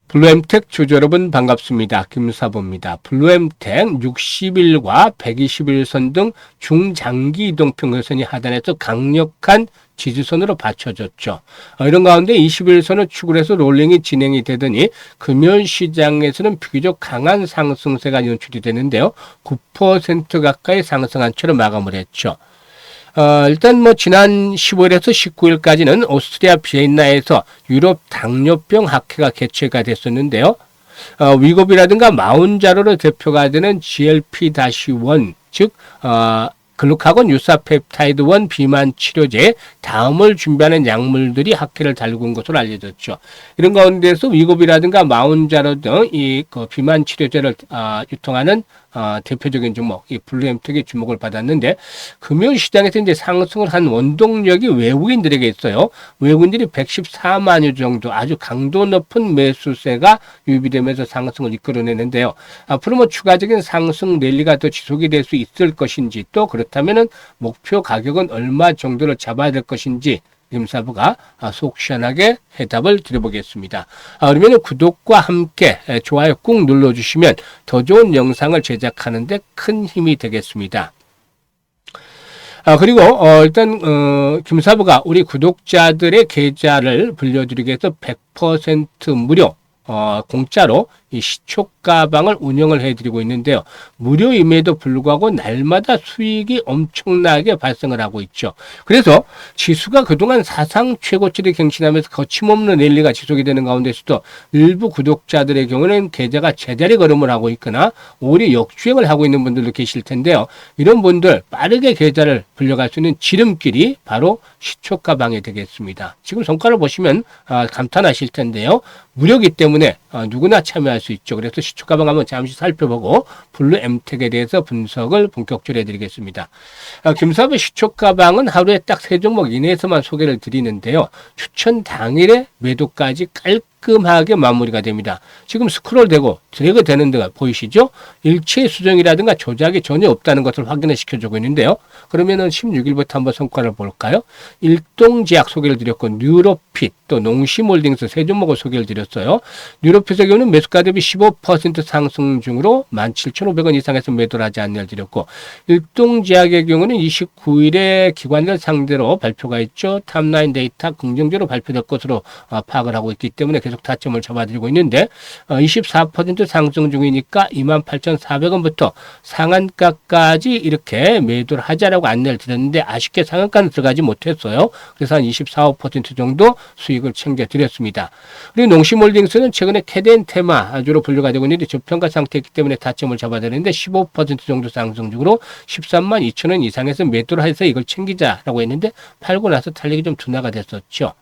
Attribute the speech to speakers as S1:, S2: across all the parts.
S1: 블루엠텍 주주 여러분 반갑습니다. 김사부입니다. 블루엠텍 60일과 120일선 등 중장기 이동평균선이 하단에서 강력한 지지선으로 받쳐졌죠. 이런 가운데 21선을 축으로 해서 롤링이 진행이 되더니 금요일 시장에서는 비교적 강한 상승세가 연출이 되는데요. 9% 가까이 상승한 채로 마감을 했죠. 일단 지난 15일에서 19일까지는 오스트리아 비엔나에서 유럽 당뇨병 학회가 개최가 됐었는데요. 위고비라든가 마운자로로 대표가 되는 GLP-1, 즉, 글루카곤 유사펩타이드 1 비만 치료제 다음을 준비하는 약물들이 학회를 달군 것으로 알려졌죠. 이런 가운데서 위고비라든가 마운자로 등 이 비만 치료제를 유통하는 대표적인 종목, 이 블루엠텍이 주목을 받았는데, 금요일 시장에서 이제 상승을 한 원동력이 외국인들에게 있어요. 외국인들이 114만 유 정도 아주 강도 높은 매수세가 유입되면서 상승을 이끌어내는데요. 앞으로 추가적인 상승 랠리가 더 지속이 될 수 있을 것인지, 또 그렇다면은 목표 가격은 얼마 정도를 잡아야 될 것인지, 김사부가 속 시원하게 해답을 드려보겠습니다. 그러면 구독과 함께 좋아요 꾹 눌러주시면 더 좋은 영상을 제작하는 데 큰 힘이 되겠습니다. 그리고 일단 김사부가 우리 구독자들의 계좌를 불려드리기 위해서 100% 무료 공짜로 이 시초 가방을 운영을 해드리고 있는데요. 무료임에도 불구하고 날마다 수익이 엄청나게 발생을 하고 있죠. 그래서 지수가 그동안 사상 최고치를 갱신하면서 거침없는 랠리가 지속이 되는 가운데서도 일부 구독자들의 경우는 계좌가 제자리 걸음을 하고 있거나 오히려 역주행을 하고 있는 분들도 계실 텐데요. 이런 분들 빠르게 계좌를 불려갈 수 있는 지름길이 바로 시초 가방이 되겠습니다. 지금 성과를 보시면 감탄하실 텐데요. 무료이기 때문에 누구나 참여할 수 있죠. 그래서 시초 가방 한번 잠시 살펴보고 블루엠텍에 대해서 분석을 본격적으로 해드리겠습니다. 김사부 시초 가방은 하루에 딱 3종목 이내에서만 소개를 드리는데요. 추천 당일에 매도까지 깔끔하게 마무리가 됩니다. 지금 스크롤되고 드래그 되는 데가 보이시죠? 일체 수정이라든가 조작이 전혀 없다는 것을 확인을 시켜주고 있는데요. 그러면은 16일부터 한번 성과를 볼까요? 일동제약 소개를 드렸고, 뉴로핏, 또 농심홀딩스 3종목을 소개를 드렸어요. 뉴로핏의 경우는 매수가 대비 15% 상승 중으로 17,500원 이상에서 매도를 하지 않는 걸 드렸고, 일동제약의 경우는 29일에 기관들 상대로 발표가 있죠. 탑라인 데이터 긍정적으로 발표될 것으로 파악을 하고 있기 때문에 계속 타점을 잡아드리고 있는데, 24% 상승 중이니까 28,400원부터 상한가까지 이렇게 매도를 하자라고 안내를 드렸는데, 아쉽게 상한가는 들어가지 못했어요. 그래서 한 24, 5% 정도 수익을 챙겨드렸습니다. 그리고 농심홀딩스는 최근에 캐덴 테마주로 분류가 되고 있는데 저평가 상태이기 때문에 타점을 잡아드렸는데 15% 정도 상승 중으로 13만 2천원 이상에서 매도를 해서 이걸 챙기자라고 했는데 팔고 나서 탄력이 좀 둔화가 됐었죠.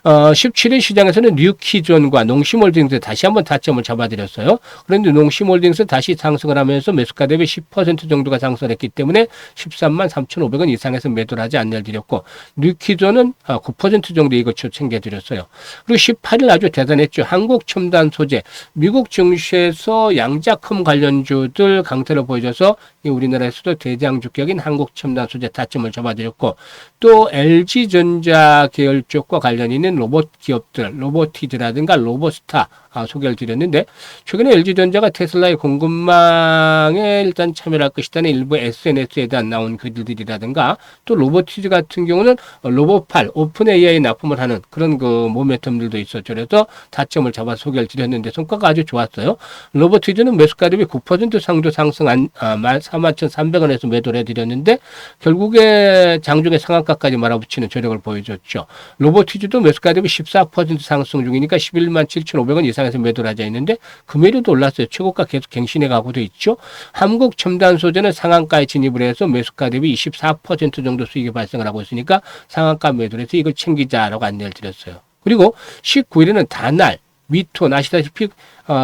S1: 17일 시장에서는 뉴키존과 농심홀딩스 다시 한번 타점을 잡아드렸어요. 그런데 농심홀딩스 다시 상승을 하면서 매수가 대비 10% 정도가 상승을 했기 때문에 13만 3,500원 이상에서 매도를 하지 않는 걸 드렸고, 뉴키존은 9% 정도 이것을 챙겨드렸어요. 그리고 18일 아주 대단했죠. 한국첨단 소재, 미국 증시에서 양자컴 관련주들 강세를 보여줘서 우리나라에서도 대장주격인 한국첨단 소재 타점을 잡아드렸고, 또 LG전자 계열 쪽과 관련 있는 로봇 기업들, 로보티즈라든가 로보스타 소개를 드렸는데, 최근에 LG전자가 테슬라의 공급망에 일단 참여를 할 것이라는 일부 SNS에 대한 나온 글들이라든가, 또 로보티즈 같은 경우는 로봇팔, 오픈 AI에 납품을 하는 그런 모멘텀들도 있었죠. 그래서 타점을 잡아서 소개를 드렸는데 성과가 아주 좋았어요. 로보티즈는 매수가 대비 9% 상도 상승한 41,300원에서 매도를 해드렸는데, 결국에 장중에 상한가까지 말아붙이는 저력을 보여줬죠. 로보티즈도 매수가 대비 14% 상승 중이니까 11만 7,500원 이상에서 매도를 하자 있는데 금요일에도 올랐어요. 최고가 계속 갱신해 가고도 있죠. 한국첨단소재는 상한가에 진입을 해서 매수가 대비 24% 정도 수익이 발생을 하고 있으니까 상한가 매도를 해서 이걸 챙기자라고 안내를 드렸어요. 그리고 19일에는 다날, 미톤 아시다시피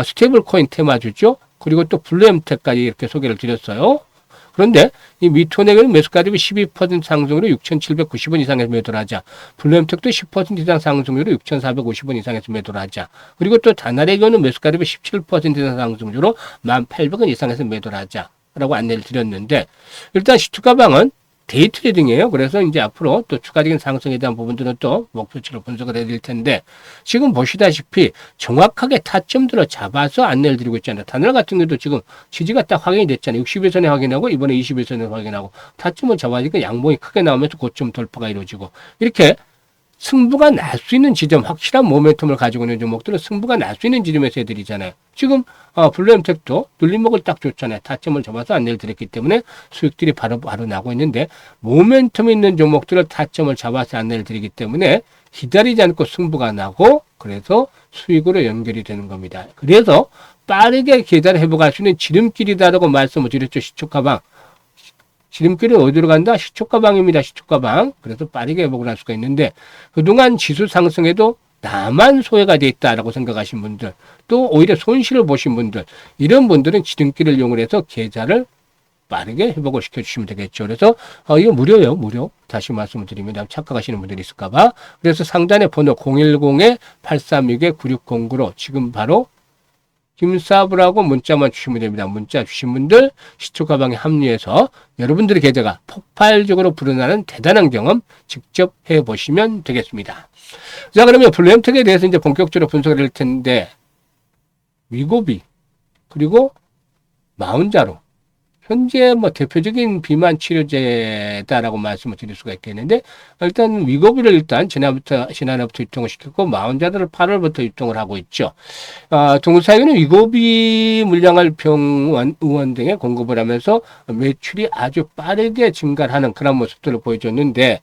S1: 스테이블 코인 테마주죠. 그리고 또 블루엠텍까지 이렇게 소개를 드렸어요. 그런데 이 미톤에게는 매수가 대비 12% 상승으로 6,790원 이상에서 매도를 하자. 블루엠텍도 10% 이상 상승률로 6,450원 이상에서 매도를 하자. 그리고 또 다날의 경우는 매수가 대비 17% 이상 상승률로 1,800원 이상에서 매도를 하자. 라고 안내를 드렸는데, 일단 시투가방은 데이 트레이딩이에요. 그래서 이제 앞으로 또 추가적인 상승에 대한 부분들은 또 목표치로 분석을 해드릴 텐데, 지금 보시다시피 정확하게 타점들을 잡아서 안내를 드리고 있잖아요. 단월 같은 경우도 지금 지지가 딱 확인이 됐잖아요. 60일선에 확인하고 이번에 21선에 확인하고 타점을 잡아니까 양봉이 크게 나오면서 고점 돌파가 이루어지고, 이렇게 승부가 날 수 있는 지점, 확실한 모멘텀을 가지고 있는 종목들은 승부가 날 수 있는 지점에서 해드리잖아요. 지금 블루엠텍도 눌림목을 딱 줬잖아요. 타점을 잡아서 안내를 드렸기 때문에 수익들이 바로 나고 있는데, 모멘텀 있는 종목들을 타점을 잡아서 안내를 드리기 때문에 기다리지 않고 승부가 나고, 그래서 수익으로 연결이 되는 겁니다. 그래서 빠르게 계좌를 회복할 수 있는 지름길이다라고 말씀을 드렸죠. 시초가방. 지름길은 어디로 간다? 시초가방입니다. 시초가방. 그래서 빠르게 회복을 할 수가 있는데, 그동안 지수 상승에도 나만 소외가 돼 있다라고 생각하신 분들, 또 오히려 손실을 보신 분들, 이런 분들은 지름길을 이용해서 계좌를 빠르게 회복을 시켜주시면 되겠죠. 그래서 이거 무료예요. 무료. 다시 말씀을 드리면 착각하시는 분들이 있을까봐. 그래서 상단에 번호 010-836-9609로 지금 바로 김사부라고 문자만 주시면 됩니다. 문자 주신 분들 시초가방에 합류해서 여러분들의 계좌가 폭발적으로 불어나는 대단한 경험 직접 해보시면 되겠습니다. 자, 그러면 블루엠텍에 대해서 이제 본격적으로 분석을 할 텐데, 위고비 그리고 마운자로 현재 뭐 대표적인 비만 치료제다라고 말씀을 드릴 수가 있겠는데, 일단 위고비를 일단 지난해부터 유통을 시켰고, 마운자들을 8월부터 유통을 하고 있죠. 동사에는 위고비 물량을 병원, 의원 등에 공급을 하면서 매출이 아주 빠르게 증가하는 그런 모습들을 보여줬는데,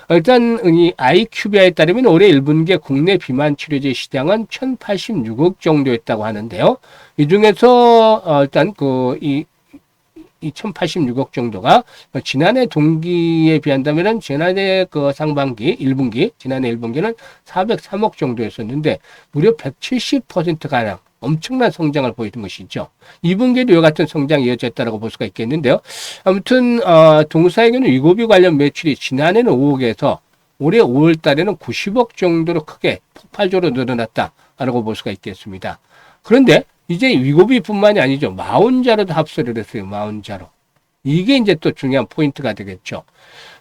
S1: 일단 이 IQVIA에 따르면 올해 1분기에 국내 비만 치료제 시장은 1086억 정도였다고 하는데요. 이 중에서 일단 이 1086억 정도가 지난해 동기에 비한다면은 지난해 상반기 1분기, 지난해 1분기는 403억 정도였었는데 무려 170%가량 엄청난 성장을 보이는 것이죠. 2분기에도 이와 같은 성장이 이어졌다고 볼 수가 있겠는데요. 아무튼 동사에게는 위고비 관련 매출이 지난해는 5억에서 올해 5월 달에는 90억 정도로 크게 폭발적으로 늘어났다라고 볼 수가 있겠습니다. 그런데 이제 위고비뿐만이 아니죠. 마운자로도 합세를 했어요. 마운자로. 이게 이제 또 중요한 포인트가 되겠죠.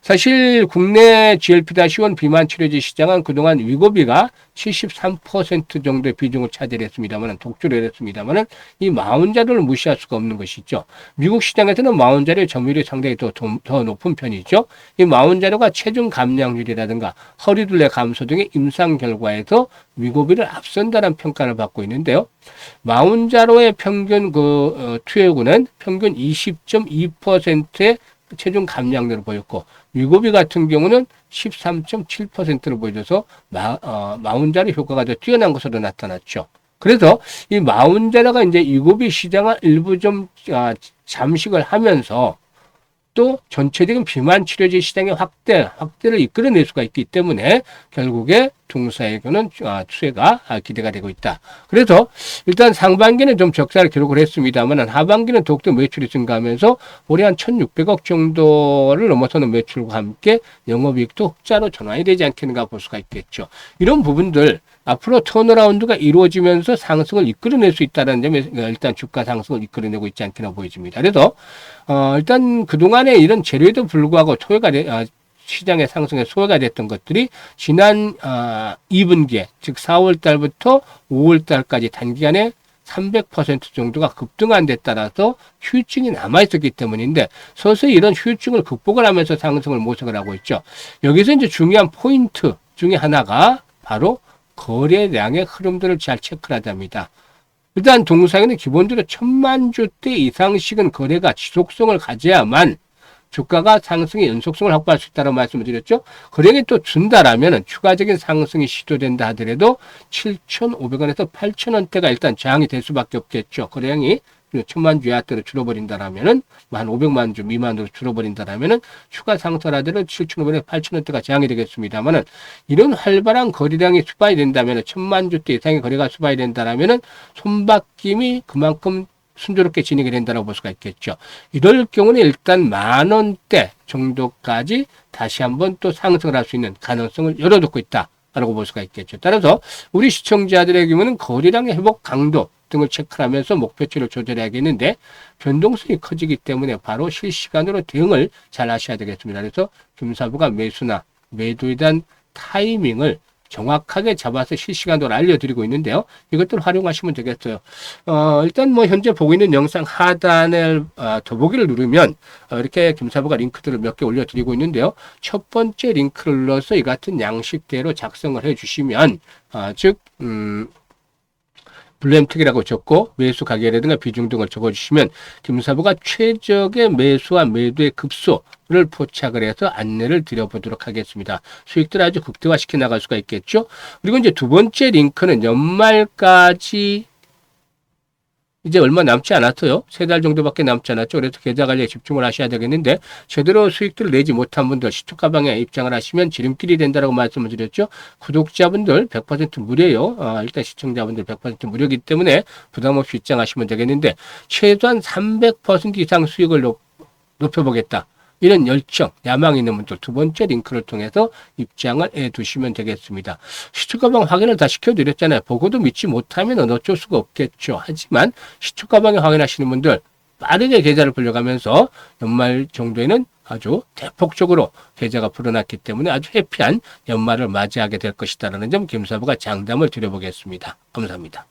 S1: 사실 국내 GLP-1 비만 치료제 시장은 그동안 위고비가 73% 정도의 비중을 차지했습니다만, 독주를 했습니다만, 이 마운자를 무시할 수가 없는 것이죠. 미국 시장에서는 마운자료의 점유율이 상당히 더 높은 편이죠. 이 마운자료가 체중 감량률이라든가 허리둘레 감소 등의 임상 결과에서 위고비를 앞선다는 평가를 받고 있는데요. 마운자로의 평균 투여구는 평균 20.2%의 체중 감량률을 보였고, 위고비 같은 경우는 13.7%를 보여줘서 마운자로 효과가 더 뛰어난 것으로 나타났죠. 그래서 이 마운자로가 이제 위고비 시장을 일부 좀 잠식을 하면서 또 전체적인 비만 치료제 시장의 확대를 이끌어낼 수가 있기 때문에 결국에 동사에게는 추세가 기대가 되고 있다. 그래서 일단 상반기는 좀 적자를 기록을 했습니다만, 하반기는 더욱더 매출이 증가하면서 올해 한 1,600억 정도를 넘어서는 매출과 함께 영업이익도 흑자로 전환이 되지 않겠는가 볼 수가 있겠죠. 이런 부분들 앞으로 턴어라운드가 이루어지면서 상승을 이끌어낼 수 있다는 점에 일단 주가 상승을 이끌어내고 있지 않겠나 보여집니다. 그래서 일단 그동안에 이런 재료에도 불구하고 시장의 상승에 소외가 됐던 것들이 지난 2분기에, 즉 4월 달부터 5월 달까지 단기간에 300% 정도가 급등한 데 따라서 후유증이 남아있었기 때문인데, 서서히 이런 후유증을 극복을 하면서 상승을 모색을 하고 있죠. 여기서 이제 중요한 포인트 중에 하나가 바로 거래량의 흐름들을 잘 체크를 하답니다. 일단 동사에는 기본적으로 1,000만 주대 이상씩은 거래가 지속성을 가져야만 주가가 상승의 연속성을 확보할 수 있다는 말씀을 드렸죠. 거래량이 또 준다라면 추가적인 상승이 시도된다 하더라도 7,500원에서 8,000원대가 일단 저항이 될 수밖에 없겠죠. 거래량이 1,000만 주 이하대로 줄어버린다라면은, 한 500만 주 미만으로 줄어버린다라면은 추가 상승을 하더라도 7,500원에서 8,000원대가 저항이 되겠습니다만은, 이런 활발한 거래량이 수반이 된다면은, 1,000만 주대 이상의 거래가 수반이 된다라면은 손바뀜이 그만큼 순조롭게 진행이 된다고 볼 수가 있겠죠. 이럴 경우는 일단 10,000원대 정도까지 다시 한번 또 상승을 할 수 있는 가능성을 열어두고 있다라고 볼 수가 있겠죠. 따라서 우리 시청자들의 경우는 거래량의 회복 강도, 등을 체크하면서 목표치를 조절해야겠는데 변동성이 커지기 때문에 바로 실시간으로 대응을 잘 하셔야 되겠습니다. 그래서 김사부가 매수나 매도에 대한 타이밍을 정확하게 잡아서 실시간으로 알려드리고 있는데요. 이것들 활용하시면 되겠어요. 일단 뭐 현재 보고 있는 영상 하단을 더보기를 누르면 이렇게 김사부가 링크들을 몇 개 올려드리고 있는데요. 첫 번째 링크를 눌러서 이 같은 양식대로 작성을 해주시면 즉 블루엠틱이라고 적고 매수 가격이라든가 비중 등을 적어주시면 김사부가 최적의 매수와 매도의 급소를 포착을 해서 안내를 드려보도록 하겠습니다. 수익들을 아주 극대화시켜 나갈 수가 있겠죠. 그리고 이제 두 번째 링크는 연말까지 이제 얼마 남지 않았어요. 3달 정도밖에 남지 않았죠. 그래서 계좌 관리에 집중을 하셔야 되겠는데 제대로 수익들을 내지 못한 분들 시초 가방에 입장을 하시면 지름길이 된다라고 말씀을 드렸죠. 구독자분들 100% 무료예요. 일단 시청자분들 100% 무료이기 때문에 부담 없이 입장하시면 되겠는데 최소한 300% 이상 수익을 높여보겠다. 이런 열정, 야망이 있는 분들 두 번째 링크를 통해서 입장을 해두시면 되겠습니다. 시초가방 확인을 다 시켜드렸잖아요. 보고도 믿지 못하면 어쩔 수가 없겠죠. 하지만 시초가방에 확인하시는 분들 빠르게 계좌를 불려가면서 연말 정도에는 아주 대폭적으로 계좌가 불어났기 때문에 아주 해피한 연말을 맞이하게 될 것이다라는 점 김사부가 장담을 드려보겠습니다. 감사합니다.